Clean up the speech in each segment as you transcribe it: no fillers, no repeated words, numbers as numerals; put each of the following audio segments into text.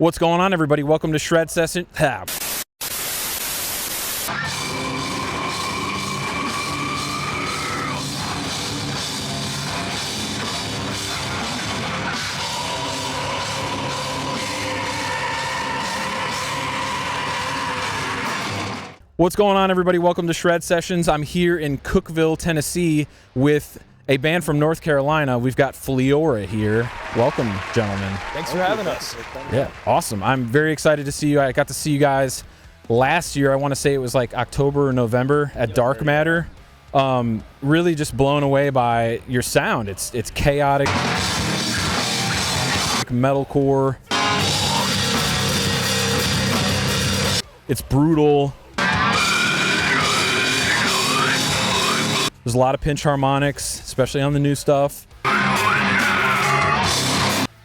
What's going on, everybody? Welcome to Shred Session. What's going on, everybody? Welcome to Shred Sessions. I'm here in Cookeville, Tennessee with a band from North Carolina. We've got Fliora here. Welcome, gentlemen. Thanks for having us. Yeah, awesome. I'm very excited to see you. I got to see you guys last year. I want to say it was like October or November at Dark Matter. Really just blown away by your sound. It's chaotic, metalcore. It's brutal. There's a lot of pinch harmonics, especially on the new stuff.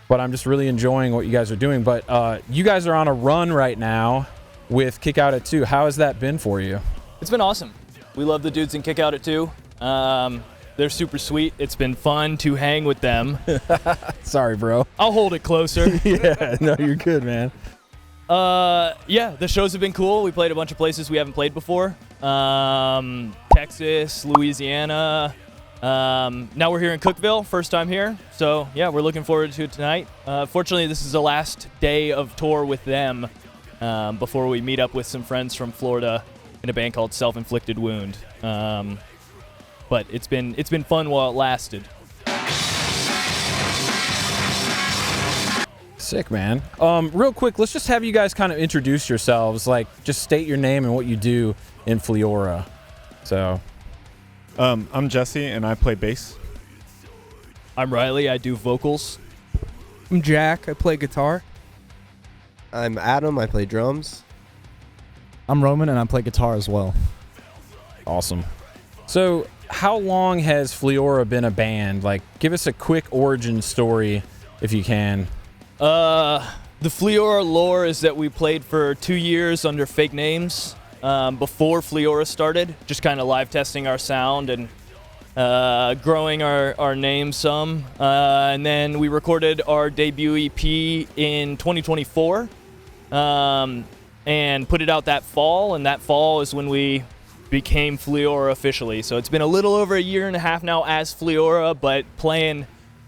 But I'm just really enjoying what you guys are doing. But you guys are on a run right now with Kick Out at 2. How has that been for you? It's been awesome. We love the dudes in Kick Out at 2. They're super sweet. It's been fun to hang with them. Sorry, bro. I'll hold it closer. Yeah, no, you're good, man. Yeah, the shows have been cool. We played a bunch of places we haven't played before. Texas, Louisiana. Now we're here in Cookeville, first time here. So yeah, we're looking forward to it tonight. Fortunately, this is the last day of tour with them before we meet up with some friends from Florida in a band called Self-Inflicted Wound. But it's been fun while it lasted. Sick, man. Real quick, let's just have you guys kind of introduce yourselves. Like, just state your name and what you do in Fliora. So, I'm Jesse, and I play bass. I'm Riley. I do vocals. I'm Jack. I play guitar. I'm Adam. I play drums. I'm Roman, and I play guitar as well. Awesome. So, how long has Fliora been a band? Like, give us a quick origin story, if you can. The Fliora lore is that we played for 2 years under fake names before Fliora started, just kind of live testing our sound and growing our name some. And then we recorded our debut EP in 2024 and put it out that fall, and that fall is when we became Fliora officially. So it's been a little over a year and a half now as Fliora, but playing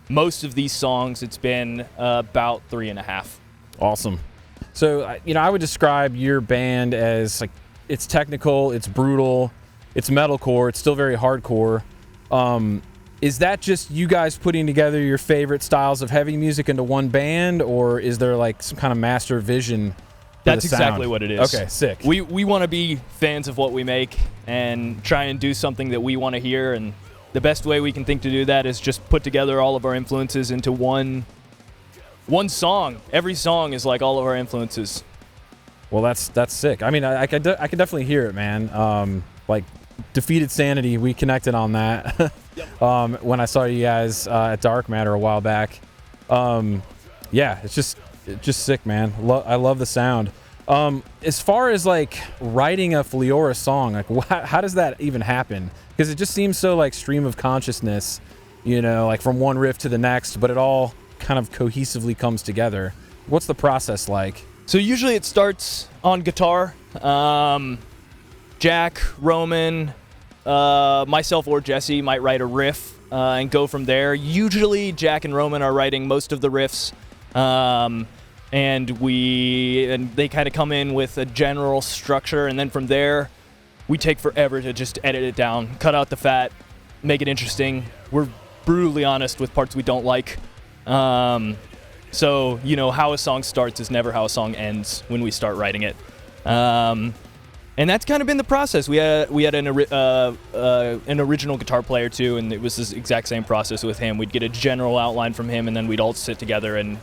most of these songs, it's been about 3.5. Awesome. So, I would describe your band as, like, it's technical, it's brutal, it's metalcore, it's still very hardcore. Is that just you guys putting together your favorite styles of heavy music into one band, or is there, like, some kind of master vision for That's the sound? exactly what it is. Okay, sick. We want to be fans of what we make and try and do something that we want to hear, and the best way we can think to do that is just put together all of our influences into one song. Every song is like all of our influences. Well, that's sick. I mean, I could definitely hear it, man. Like, Defeated Sanity, we connected on that. Yep. When I saw you guys at Dark Matter a while back. Yeah, it's just sick, man. I love the sound. As far as, like, writing a Fliora song, like, how does that even happen? Because it just seems so, like, stream of consciousness, like from one riff to the next, but it all kind of cohesively comes together. What's the process like? So usually it starts on guitar. Jack, Roman, myself or Jesse might write a riff and go from there. Usually Jack and Roman are writing most of the riffs. And they kind of come in with a general structure, and then from there we take forever to just edit it down, cut out the fat, make it interesting. We're brutally honest with parts we don't like. So, how a song starts is never how a song ends when we start writing it. And that's kind of been the process. We had an original guitar player too, and it was this exact same process with him. We'd get a general outline from him, and then we'd all sit together and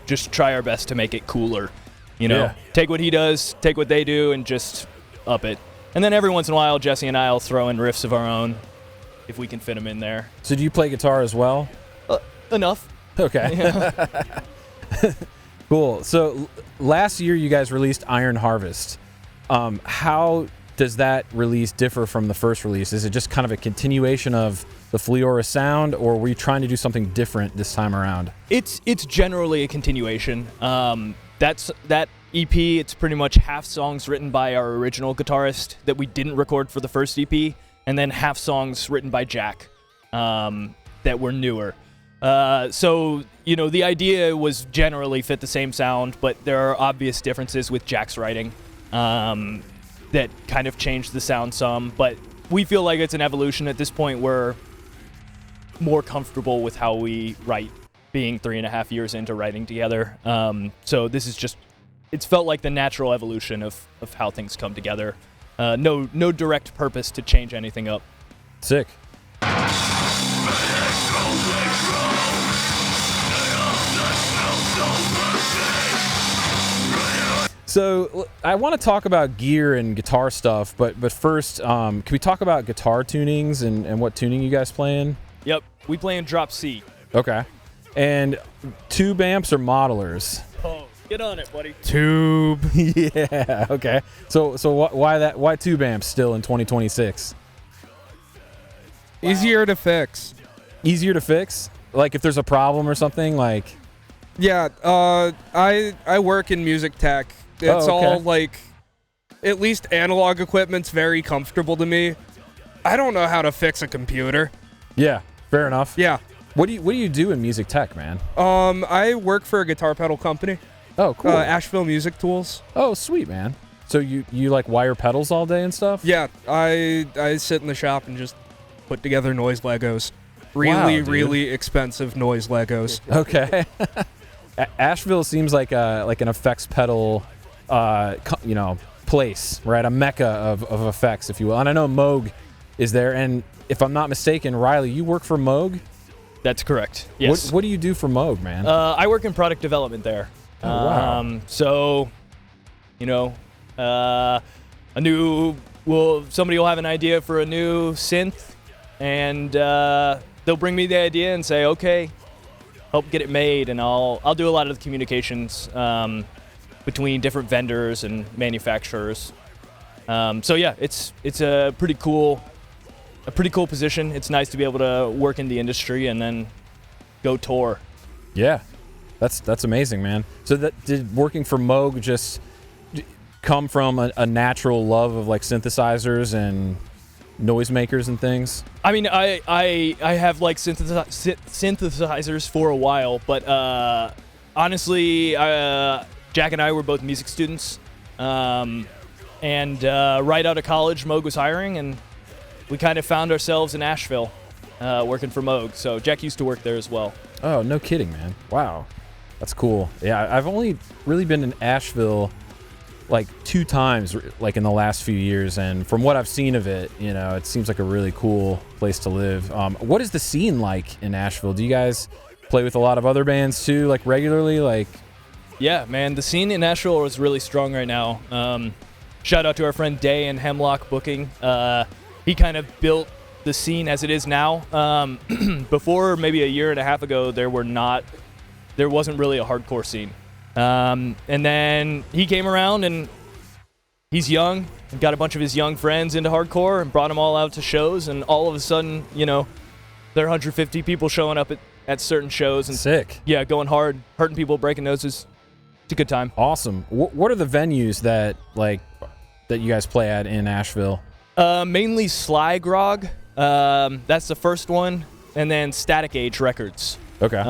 just try our best to make it cooler. Yeah. Take what he does, take what they do, and just up it. And then every once in a while, Jesse and I will throw in riffs of our own if we can fit them in there. So do you play guitar as well? Enough. Okay. Yeah. Cool. So last year you guys released Iron Harvest. How does that release differ from the first release? Is it just kind of a continuation of the Fliora sound, or were you trying to do something different this time around? It's generally a continuation. that EP. It's pretty much half songs written by our original guitarist that we didn't record for the first EP, and then half songs written by Jack that were newer. So, the idea was generally fit the same sound, but there are obvious differences with Jack's writing that kind of changed the sound some. But we feel like it's an evolution at this point. We're more comfortable with how we write, being 3.5 years into writing together. So this is just, it's felt like the natural evolution of how things come together. No direct purpose to change anything up. Sick. So I want to talk about gear and guitar stuff, but first, can we talk about guitar tunings and what tuning you guys play in? Yep, we play in drop C. Okay. And tube amps or modelers? Oh, get on it, buddy. Tube. Yeah. Okay. So why tube amps still in 2026? Easier to fix. Easier to fix? Like if there's a problem or something, like. Yeah. I work in music tech. It's okay. all like, at least analog equipment's very comfortable to me. I don't know how to fix a computer. Yeah. Fair enough. Yeah. What do you do in music tech, man? I work for a guitar pedal company. Oh, cool. Asheville Music Tools. Oh, sweet, man. So you like wire pedals all day and stuff? Yeah, I sit in the shop and just put together noise Legos. Really, Wow, really expensive noise Legos. Okay. Asheville seems like an effects pedal, place, right? A mecca of effects, if you will. And I know Moog is there. And if I'm not mistaken, Riley, you work for Moog? That's correct. Yes. What do you do for Moog, man? I work in product development there. Oh, wow. So, somebody will have an idea for a new synth, and they'll bring me the idea and say, okay, help get it made, and I'll do a lot of the communications between different vendors and manufacturers. So yeah, it's a pretty cool position. It's nice to be able to work in the industry and then go tour. Yeah, that's amazing, man. So did working for Moog just come from a natural love of like synthesizers and noisemakers and things? I mean, I have like synthesizers for a while, but honestly, Jack and I were both music students, and right out of college, Moog was hiring, and we kind of found ourselves in Asheville working for Moog. So Jack used to work there as well. Oh, no kidding, man. Wow. That's cool. Yeah, I've only really been in Asheville like 2 times like in the last few years, and from what I've seen of it, it seems like a really cool place to live. What is the scene like in Asheville? Do you guys play with a lot of other bands too, like regularly? Like, yeah, man, the scene in Asheville is really strong right now. Shout out to our friend Day and Hemlock Booking. He kind of built the scene as it is now. Before, maybe a year and a half ago, there wasn't really a hardcore scene. And then he came around, and he's young, and got a bunch of his young friends into hardcore and brought them all out to shows, and all of a sudden, there are 150 people showing up at certain shows. And sick. Yeah, going hard, hurting people, breaking noses. It's a good time. Awesome. What are the venues that you guys play at in Asheville? Mainly Sly Grog. That's the first one, and then Static Age Records. Okay.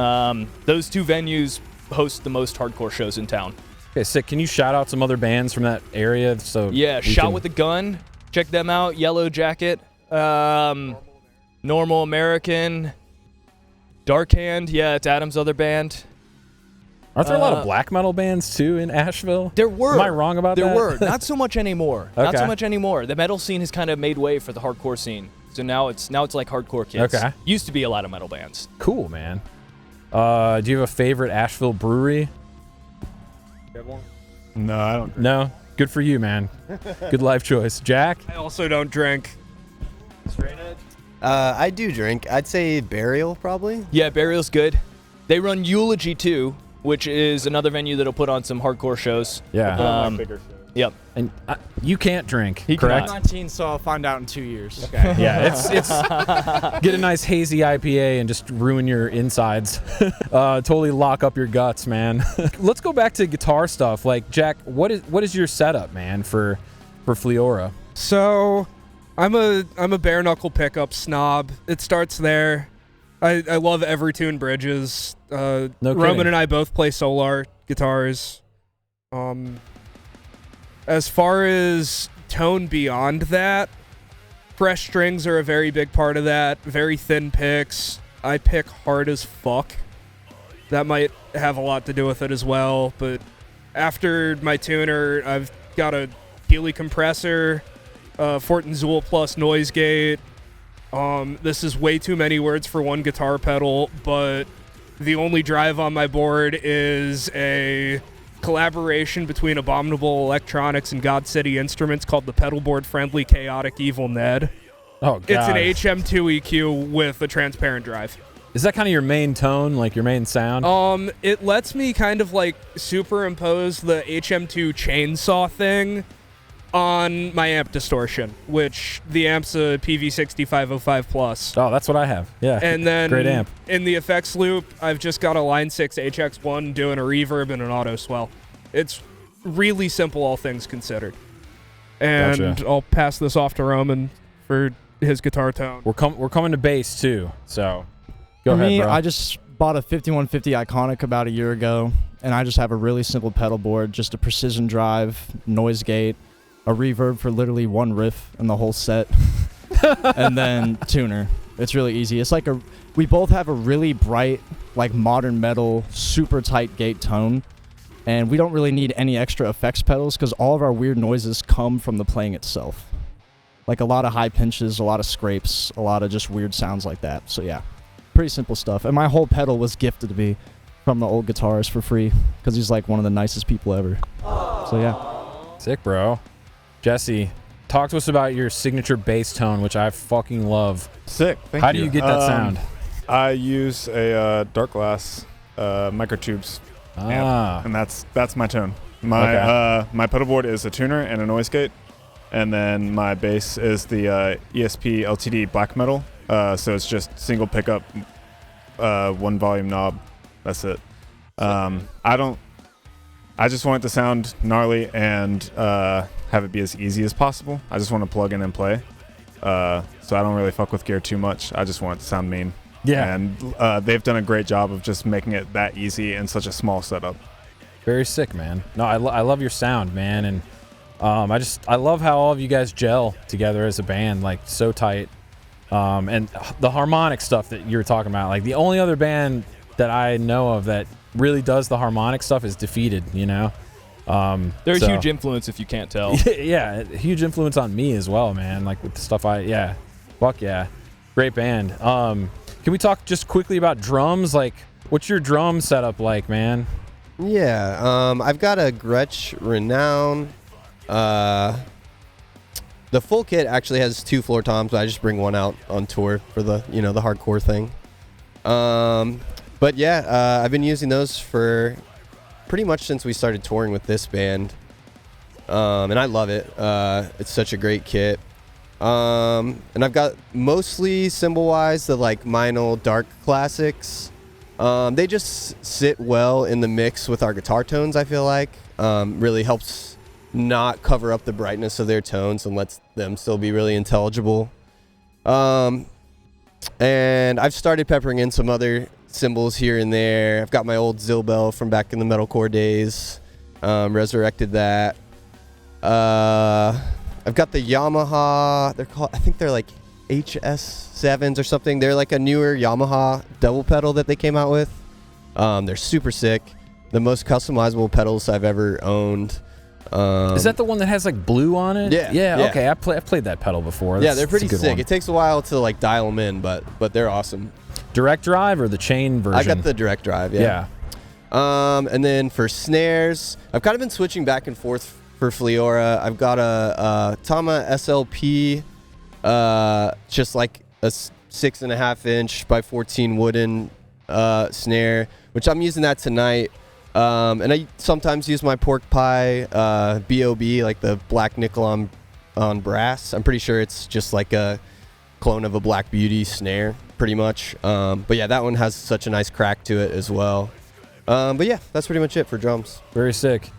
Those 2 venues host the most hardcore shows in town. Okay, sick. Can you shout out some other bands from that area? So yeah, Shot with a Gun. Check them out. Yellow Jacket. Normal American. Dark Hand. Yeah, it's Adam's other band. Aren't there a lot of black metal bands too in Asheville? There were. Am I wrong about that? There were. Not so much anymore. Not Okay. so much anymore. The metal scene has kind of made way for the hardcore scene. So now it's like hardcore kids. Okay. Used to be a lot of metal bands. Cool, man. Do you have a favorite Asheville brewery? No, I don't. No? Good for you, man. Good life choice. Jack? I also don't drink. I do drink. I'd say Burial, probably. Yeah, Burial's good. They run Eulogy too, which is another venue that'll put on some hardcore shows. Yeah. Yep. And you can't drink, He correct? cannot. 19, so I'll find out in 2 years. Yeah, it's get a nice hazy IPA and just ruin your insides. Totally lock up your guts, man. Let's go back to guitar stuff. Like, Jack, what is your setup, man, for Fliora? So, I'm a bare knuckle pickup snob. It starts there. I love Evertune bridges. No Roman kidding. and I both play Solar guitars. As far as tone beyond that, fresh strings are a very big part of that. Very thin picks. I pick hard as fuck. That might have a lot to do with it as well. But after my tuner, I've got a Healy compressor, Fortin Zool plus noise gate. This is way too many words for one guitar pedal, but the only drive on my board is a collaboration between Abominable Electronics and God City Instruments called the Pedalboard Friendly Chaotic Evil Ned. Oh, God. It's an HM2 EQ with a transparent drive. Is that kind of your main tone, like your main sound? It lets me kind of like superimpose the HM2 chainsaw thing on my amp distortion, which the amp's a PV6505 plus. Oh, that's what I have. Yeah. And then great amp. in the effects loop, I've just got a Line 6 HX1 doing a reverb and an auto swell. It's really simple, all things considered. And Gotcha. I'll pass this off to Roman for his guitar tone. We're coming to bass too. So go For ahead, me, bro. I just bought a 5150 Iconic about a year ago, and I just have a really simple pedal board, just a precision drive, noise gate, a reverb for literally one riff in the whole set, and then tuner. It's really easy. It's like we both have a really bright, like modern metal, super tight gate tone, and we don't really need any extra effects pedals because all of our weird noises come from the playing itself. Like a lot of high pinches, a lot of scrapes, a lot of just weird sounds like that. So yeah, pretty simple stuff. And my whole pedal was gifted to me from the old guitarist for free because he's like one of the nicest people ever. So yeah. Sick, bro. Jesse, talk to us about your signature bass tone, which I fucking love. Sick. Thank How do you get that sound? I use a dark glass microtubes amp, and that's my tone. My pedal board is a tuner and a noise gate, and then my bass is the ESP LTD black metal. So it's just single pickup, one volume knob. That's it. I just want it to sound gnarly and have it be as easy as possible. I just want to plug in and play. So I don't really fuck with gear too much. I just want it to sound mean. Yeah. And they've done a great job of just making it that easy in such a small setup. Very sick, man. No, I love your sound, man. And I love how all of you guys gel together as a band, like so tight. And the harmonic stuff that you're talking about, like the only other band that I know of that really does the harmonic stuff is Defeated, you know? They're a huge influence if you can't tell. Yeah, huge influence on me as well, man. Like with the stuff fuck yeah. Great band. Can we talk just quickly about drums? Like, what's your drum setup like, man? Yeah, I've got a Gretsch Renown. The full kit actually has 2 floor toms, but I just bring one out on tour for the the hardcore thing. But yeah, I've been using those for pretty much since we started touring with this band, and I love it. It's such a great kit. And I've got mostly cymbal-wise the like Meinl Dark Classics. They just sit well in the mix with our guitar tones, I feel like. Really helps not cover up the brightness of their tones and lets them still be really intelligible. And I've started peppering in some other cymbals here and there. I've got my old Zilbel from back in the metalcore days. Resurrected that. I've got the Yamaha. I think they're like HS7s or something. They're like a newer Yamaha double pedal that they came out with. They're super sick. The most customizable pedals I've ever owned. Is that the one that has like blue on it? Yeah. Okay, I've played that pedal before. Yeah, they're pretty that's a good sick. one. It takes a while to like dial them in, but they're awesome. Direct drive or the chain version? I got the direct drive. Yeah. And then for snares, I've kind of been switching back and forth for Fliora. I've got a Tama SLP, just like a 6.5 inch by 14 wooden snare, which I'm using that tonight. And I sometimes use my pork pie B.O.B., like the black nickel on brass. I'm pretty sure it's just like a clone of a Black Beauty snare, pretty much. But yeah, that one has such a nice crack to it as well. But yeah, that's pretty much it for drums. Very sick.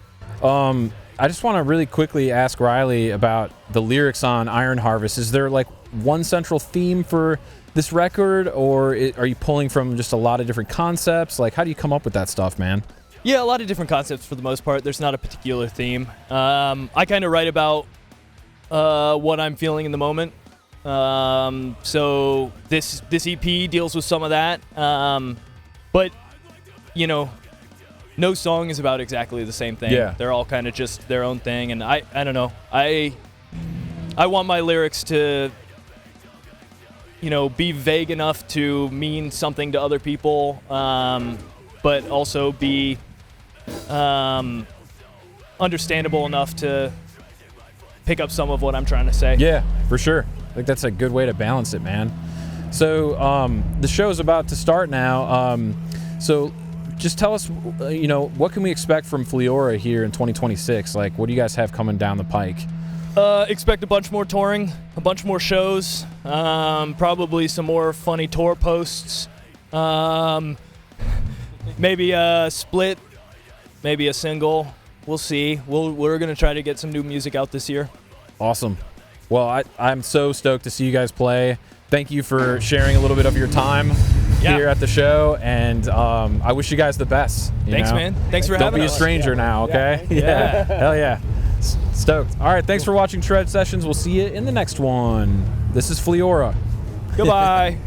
I just want to really quickly ask Riley about the lyrics on Iron Harvest. Is there like one central theme for this record, or are you pulling from just a lot of different concepts? Like, how do you come up with that stuff, man? Yeah, a lot of different concepts for the most part. There's not a particular theme. I kind of write about what I'm feeling in the moment. So this EP deals with some of that. But, you know, no song is about exactly the same thing. Yeah. They're all kind of just their own thing. And I don't know. I want my lyrics to, you know, be vague enough to mean something to other people, but also be understandable enough to pick up some of what I'm trying to say. Yeah, for sure. I think that's a good way to balance it, man. So the show's about to start now. So just tell us, you know, what can we expect from Fliora here in 2026? Like, what do you guys have coming down the pike? Expect a bunch more touring, a bunch more shows, probably some more funny tour posts, maybe a split, maybe a single. We'll see. We're going to try to get some new music out this year. Awesome. Well, I'm so stoked to see you guys play. Thank you for sharing a little bit of your time here at the show, and I wish you guys the best. Thanks, man. Thanks for having us. Don't be a stranger now, okay? Yeah. Hell yeah. Stoked. All right, thanks for watching Shred Sessions. We'll see you in the next one. This is Fliora. Goodbye.